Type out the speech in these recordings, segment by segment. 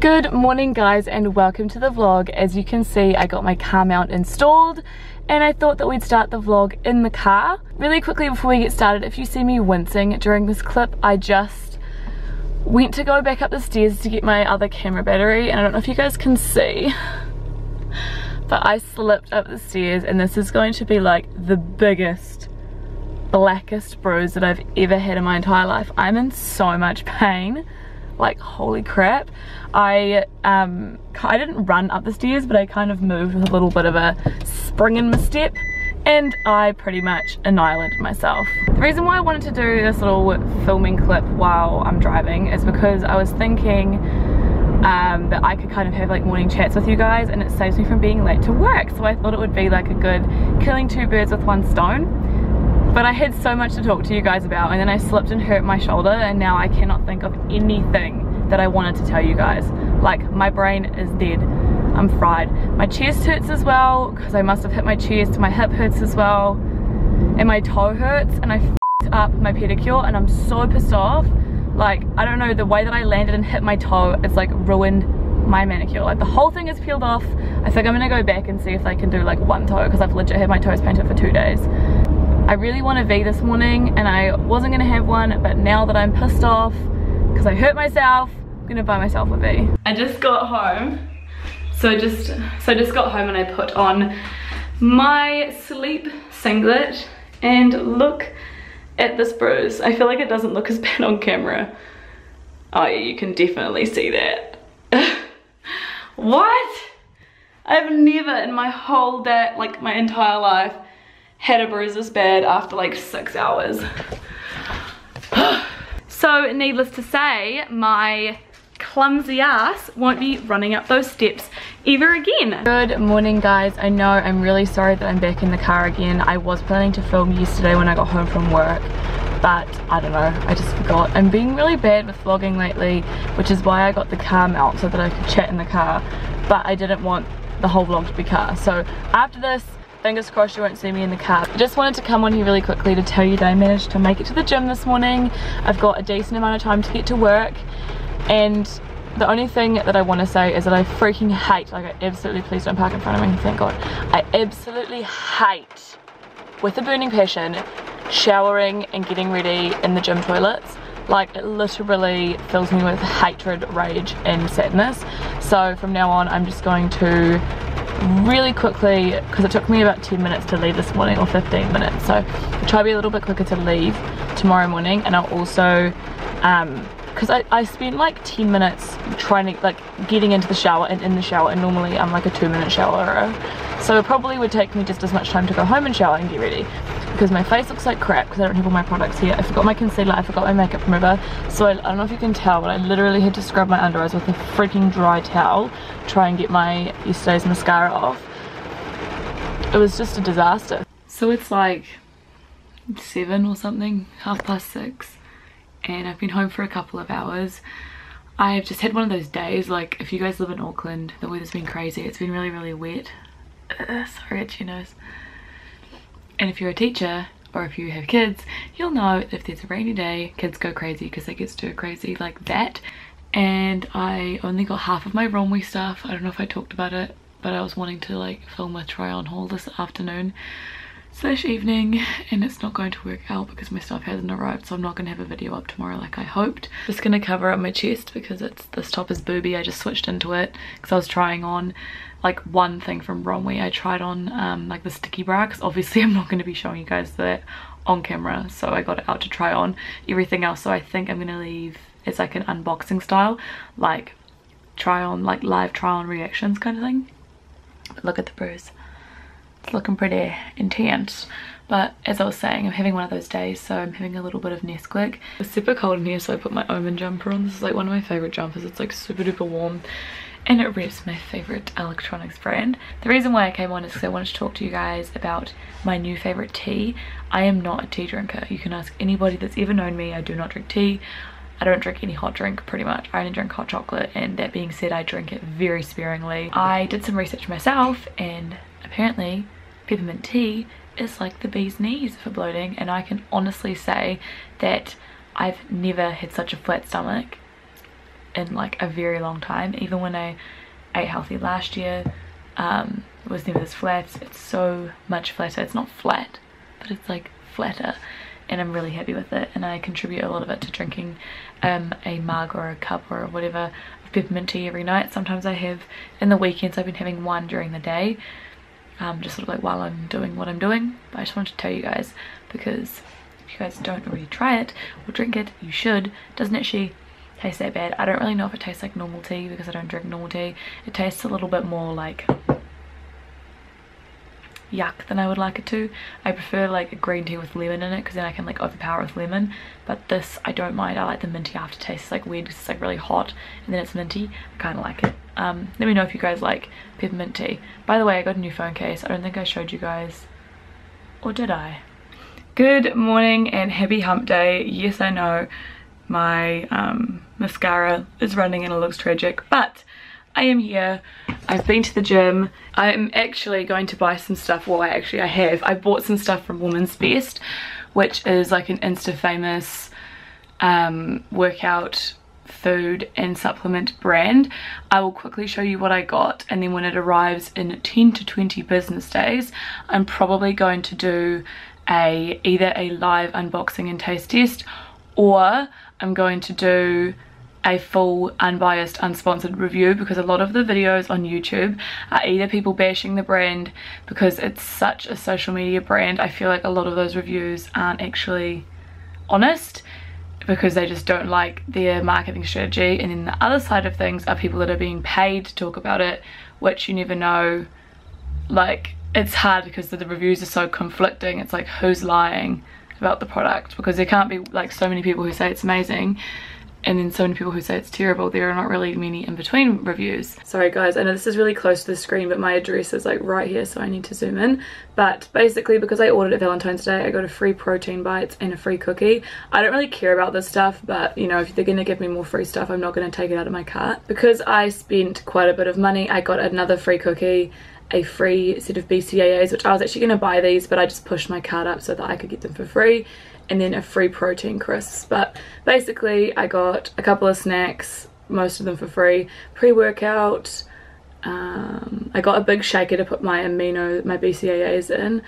Good morning guys and welcome to the vlog. As you can see, I got my car mount installed and I thought that we'd start the vlog in the car. Really quickly before we get started, if you see me wincing during this clip, I just went to go back up the stairs to get my other camera battery and I don't know if you guys can see, but I slipped up the stairs and this is going to be like the biggest, blackest bruise that I've ever had in my entire life. I'm in so much pain. Like holy crap. I didn't run up the stairs, but I kind of moved with a little bit of a spring in my step and I pretty much annihilated myself. The reason why I wanted to do this little filming clip while I'm driving is because I was thinking that I could kind of have like morning chats with you guys and it saves me from being late to work, so I thought it would be like a good killing two birds with one stone. But I had so much to talk to you guys about and then I slipped and hurt my shoulder and now I cannot think of anything that I wanted to tell you guys. Like my brain is dead. I'm fried. My chest hurts as well because I must have hit my chest. My hip hurts as well and my toe hurts and I f***ed up my pedicure and I'm so pissed off. Like I don't know, the way that I landed and hit my toe, it's like ruined my manicure. Like the whole thing is peeled off. I think I'm gonna go back and see if I can do like one toe because I've legit had my toes painted for 2 days. I really want a V this morning and I wasn't gonna have one, but now that I'm pissed off because I hurt myself, I'm gonna buy myself a V. I just got home, so just got home and I put on my sleep singlet and look at this bruise. I feel like it doesn't look as bad on camera. Oh yeah, you can definitely see that. What? I've never in my whole day, like my entire life, had a bruise this bad after like 6 hours. So needless to say, my clumsy ass won't be running up those steps ever again. Good morning guys. I know I'm really sorry that I'm back in the car again. I was planning to film yesterday when I got home from work, but I don't know, I just forgot. I'm being really bad with vlogging lately, which is why I got the car mount so that I could chat in the car, but I didn't want the whole vlog to be car. So after this, fingers crossed you won't see me in the car. I just wanted to come on here really quickly to tell you that I managed to make it to the gym this morning. I've got a decent amount of time to get to work and the only thing that I want to say is that I freaking hate, like I absolutely, please don't park in front of me, thank god. I absolutely hate, with a burning passion, showering and getting ready in the gym toilets. Like it literally fills me with hatred, rage and sadness. So from now on I'm just going to really quickly, because it took me about 10 minutes to leave this morning, or 15 minutes, so I'll try to be a little bit quicker to leave tomorrow morning. And I'll also because I spent like 10 minutes trying to like getting into the shower and in the shower, and normally I'm like a 2-minute showerer, so it probably would take me just as much time to go home and shower and get ready, because my face looks like crap because I don't have all my products here. I forgot my concealer, I forgot my makeup remover, so I don't know if you can tell, but I literally had to scrub my under eyes with a freaking dry towel to try and get my yesterday's mascara off. It was just a disaster. So it's like 7 or something, 6:30, and I've been home for a couple of hours. I've just had one of those days, like if you guys live in Auckland, the weather's been crazy. It's been really, really wet. Sorry, itchy nose. And if you're a teacher or if you have kids, you'll know if there's a rainy day, kids go crazy because it gets too crazy like that. And I only got half of my runway stuff. I don't know if I talked about it, but I was wanting to like film a try on haul this afternoon / evening, and it's not going to work out because my stuff hasn't arrived, so I'm not going to have a video up tomorrow like I hoped. Just going to cover up my chest because this top is booby. I just switched into it because I was trying on like one thing from Romwe. I tried on like the sticky bra, because obviously I'm not going to be showing you guys that on camera, so I got it out to try on everything else. So I think I'm going to leave, it's like an unboxing style, like try on, like live try on reactions kind of thing. But look at the bruise. It's looking pretty intense, but as I was saying, I'm having one of those days, so I'm having a little bit of Nesquik. It's super cold in here, so I put my Omen jumper on. This is like one of my favorite jumpers. It's like super duper warm and it reps my favorite electronics brand. The reason why I came on is because I wanted to talk to you guys about my new favorite tea. I am not a tea drinker. You can ask anybody that's ever known me. I do not drink tea. I don't drink any hot drink, pretty much. I only drink hot chocolate, and that being said, I drink it very sparingly. I did some research myself, and apparently peppermint tea is like the bee's knees for bloating, and I can honestly say that I've never had such a flat stomach in like a very long time. Even when I ate healthy last year, it was never this flat. It's so much flatter. It's not flat, but it's like flatter, and I'm really happy with it, and I contribute a lot of it to drinking a mug or a cup or whatever of peppermint tea every night. Sometimes I have, in the weekends I've been having one during the day, just sort of like while I'm doing what I'm doing. But I just wanted to tell you guys, because if you guys don't already try it or drink it, you should. It doesn't actually taste that bad. I don't really know if it tastes like normal tea because I don't drink normal tea. It tastes a little bit more like yuck than I would like it to. I prefer like a green tea with lemon in it, because then I can like overpower it with lemon. But this I don't mind. I like the minty aftertaste. It's like weird because it's like really hot and then it's minty. I kind of like it. Let me know if you guys like peppermint tea. By the way, I got a new phone case. I don't think I showed you guys, or did I? Good morning and happy hump day. Yes, I know my mascara is running and it looks tragic, but I am here. I've been to the gym. I'm actually going to buy some stuff. Well, I bought some stuff from Woman's Best, which is like an Insta famous workout food and supplement brand. I will quickly show you what I got, and then when it arrives in 10 to 20 business days, I'm probably going to do either a live unboxing and taste test, or I'm going to do a full unbiased unsponsored review, because a lot of the videos on YouTube are either people bashing the brand because it's such a social media brand. I feel like a lot of those reviews aren't actually honest because they just don't like their marketing strategy, and then the other side of things are people that are being paid to talk about it, which you never know. Like, it's hard because the reviews are so conflicting. It's like, who's lying about the product? Because there can't be like so many people who say it's amazing and then so many people who say it's terrible. There are not really many in between reviews. Sorry guys, I know this is really close to the screen, but my address is like right here, so I need to zoom in. But basically, because I ordered at Valentine's Day, I got a free protein bites and a free cookie. I don't really care about this stuff, but you know, if they're gonna give me more free stuff, I'm not gonna take it out of my cart. Because I spent quite a bit of money, I got another free cookie, a free set of BCAAs, which I was actually gonna buy these, but I just pushed my cart up so that I could get them for free, and then a free protein crisps. But basically I got a couple of snacks, most of them for free, pre-workout. I got a big shaker to put my BCAAs in,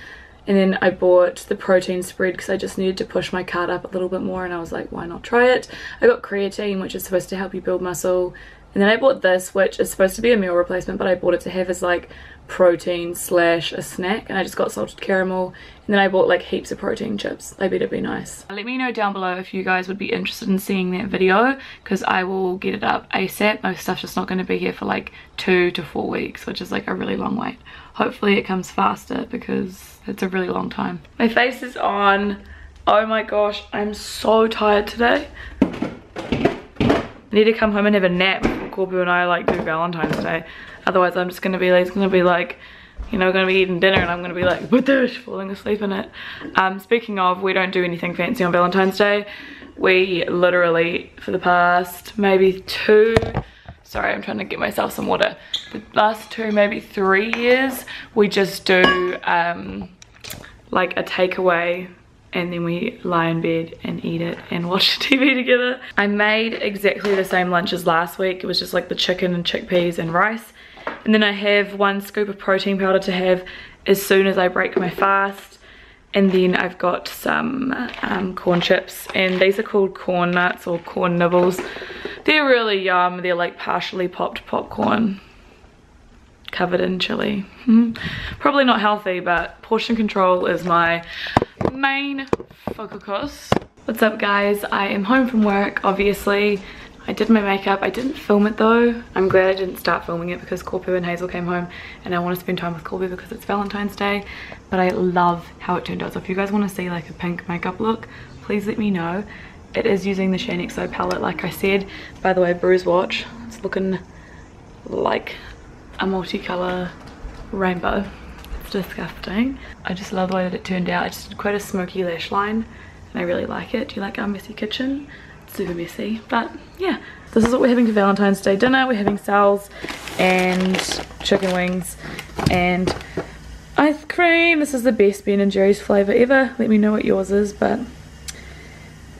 and then I bought the protein spread because I just needed to push my cart up a little bit more, and I was like, why not try it? I got creatine, which is supposed to help you build muscle, and then I bought this, which is supposed to be a meal replacement, but I bought it to have as like protein slash a snack, and I just got salted caramel, and then I bought like heaps of protein chips. They better be nice. Let me know down below if you guys would be interested in seeing that video, because I will get it up ASAP. My stuff's just not going to be here for like 2 to 4 weeks, which is like a really long wait. Hopefully it comes faster because it's a really long time. My face is on. Oh my gosh, I'm so tired today. I need to come home and have a nap before Corby and I like do Valentine's Day. Otherwise I'm just gonna be like, you know, gonna be eating dinner and I'm gonna be like, what the, falling asleep in it. Speaking of, we don't do anything fancy on Valentine's Day. We literally, for the past maybe sorry, I'm trying to get myself some water. The last 2, maybe 3 years, we just do like a takeaway, and then we lie in bed and eat it and watch TV together. I made exactly the same lunch as last week. It was just like the chicken and chickpeas and rice. And then I have 1 scoop of protein powder to have as soon as I break my fast. And then I've got some corn chips, and these are called corn nuts or corn nibbles. They're really yum. They're like partially popped popcorn covered in chili. Probably not healthy, but portion control is my main focus. What's up guys? I am home from work, obviously. I did my makeup. I didn't film it though. I'm glad I didn't start filming it because Corby and Hazel came home and I want to spend time with Corby because it's Valentine's Day. But I love how it turned out. So if you guys want to see like a pink makeup look, please let me know. It is using the Canon EOS palette like I said. By the way, Bruce watch. It's looking like a multicolor rainbow. It's disgusting. I just love the way that it turned out. I just did quite a smoky lash line and I really like it. Do you like our messy kitchen? It's super messy, but yeah. This is what we're having for Valentine's Day dinner. We're having sal's and chicken wings and ice cream. This is the best Ben & Jerry's flavour ever. Let me know what yours is, but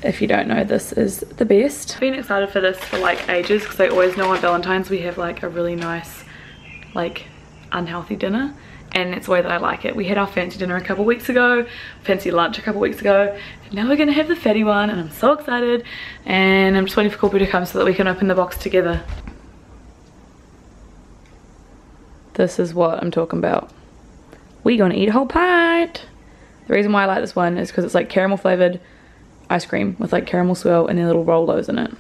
if you don't know, this is the best. I've been excited for this for like ages because I always know on Valentine's we have like a really nice like unhealthy dinner, and it's the way that I like it. We had our fancy dinner a couple weeks ago, fancy lunch a couple weeks ago, and now we're gonna have the fatty one, and I'm so excited, and I'm just waiting for Corby to come so that we can open the box together. This is what I'm talking about. We're gonna eat a whole pint. The reason why I like this one is because it's like caramel flavored ice cream with like caramel swirl and then little Rolos in it.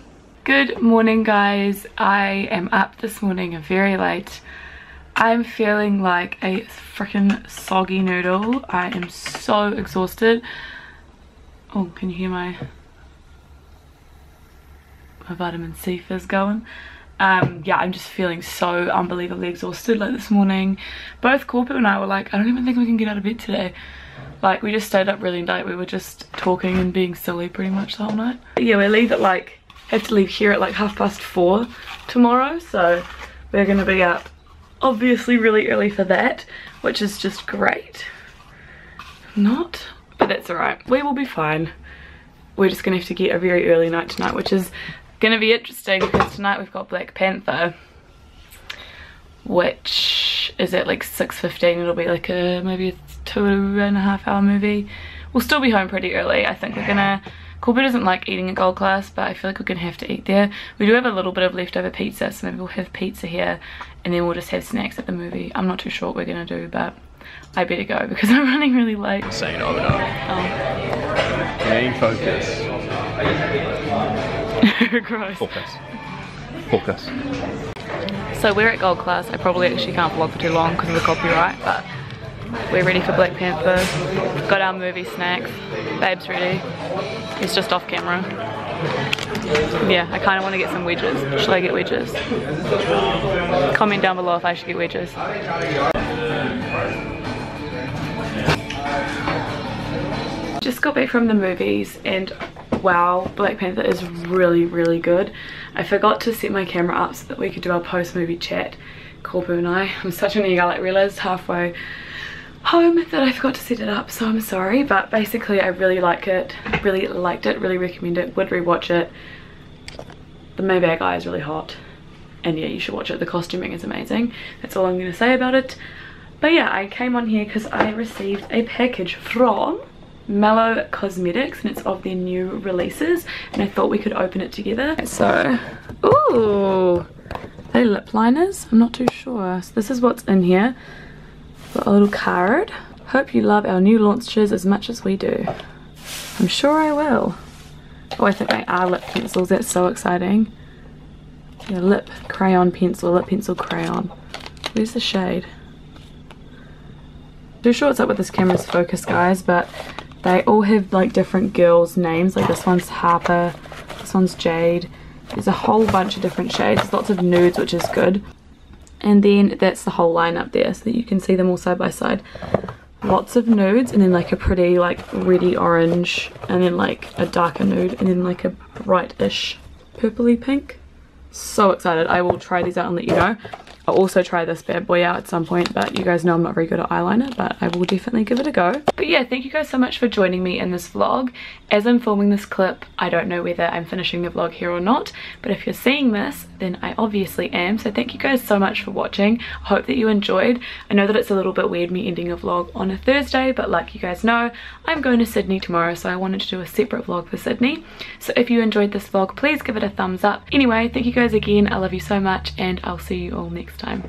Good morning guys, I am up this morning very late. I'm feeling like a freaking soggy noodle. I am so exhausted. Oh, can you hear my vitamin C fizz going? Yeah, I'm just feeling so unbelievably exhausted. Like this morning, both Corpo and I were like, I don't even think we can get out of bed today. Like we just stayed up really late. We were just talking and being silly pretty much the whole night. But yeah, we leave at like, have to leave here at like 4:30 tomorrow. So we're gonna be up obviously really early for that, which is just great. Not, but that's alright. We will be fine. We're just gonna have to get a very early night tonight, which is gonna be interesting because tonight we've got Black Panther, which is at like 6:15. It'll be like a maybe a 2.5 hour movie. We'll still be home pretty early. I think we're gonna, Corby doesn't like eating at Gold Class, but I feel like we're gonna have to eat there. We do have a little bit of leftover pizza, so maybe we'll have pizza here and then we'll just have snacks at the movie. I'm not too sure what we're gonna do, but I better go because I'm running really late. Saying over and over. Main focus. Gross. Focus. So we're at Gold Class. I probably actually can't vlog for too long because of the copyright, but we're ready for Black Panther. We've got our movie snacks. Babe's ready. He's just off camera. Yeah, I kind of want to get some wedges. Should I get wedges? Comment down below if I should get wedges. Just got back from the movies and wow, Black Panther is really, really good. I forgot to set my camera up so that we could do our post-movie chat, Corpo and I. I'm such an eager, like realised halfway home that I forgot to set it up, so I'm sorry, but basically I really like it, really liked it, really recommend it, would rewatch it. The main bad guy is really hot, and yeah, you should watch it. The costuming is amazing. That's all I'm going to say about it. But yeah, I came on here because I received a package from Mellow Cosmetics, and it's of their new releases, and I thought we could open it together. So, ooh, are they lip liners? I'm not too sure. So this is what's in here. Got a little card. Hope you love our new launches as much as we do. I'm sure I will. Oh, I think they are lip pencils. That's so exciting. Yeah, lip crayon pencil, lip pencil crayon. Where's the shade? Too sure what's up with this camera's focus, guys, but they all have like different girls' names. Like this one's Harper, this one's Jade. There's a whole bunch of different shades. There's lots of nudes, which is good. And then that's the whole line up there so that you can see them all side by side. Lots of nudes, and then like a pretty like reddy orange, and then like a darker nude, and then like a brightish purpley pink. So excited. I will try these out and let you know. I'll also try this bad boy out at some point, but you guys know I'm not very good at eyeliner, but I will definitely give it a go. But yeah, thank you guys so much for joining me in this vlog. As I'm filming this clip, I don't know whether I'm finishing the vlog here or not, but if you're seeing this, then I obviously am. So thank you guys so much for watching. I hope that you enjoyed. I know that it's a little bit weird me ending a vlog on a Thursday, but like you guys know, I'm going to Sydney tomorrow, so I wanted to do a separate vlog for Sydney. So if you enjoyed this vlog, please give it a thumbs up. Anyway, thank you guys again. I love you so much, and I'll see you all next time.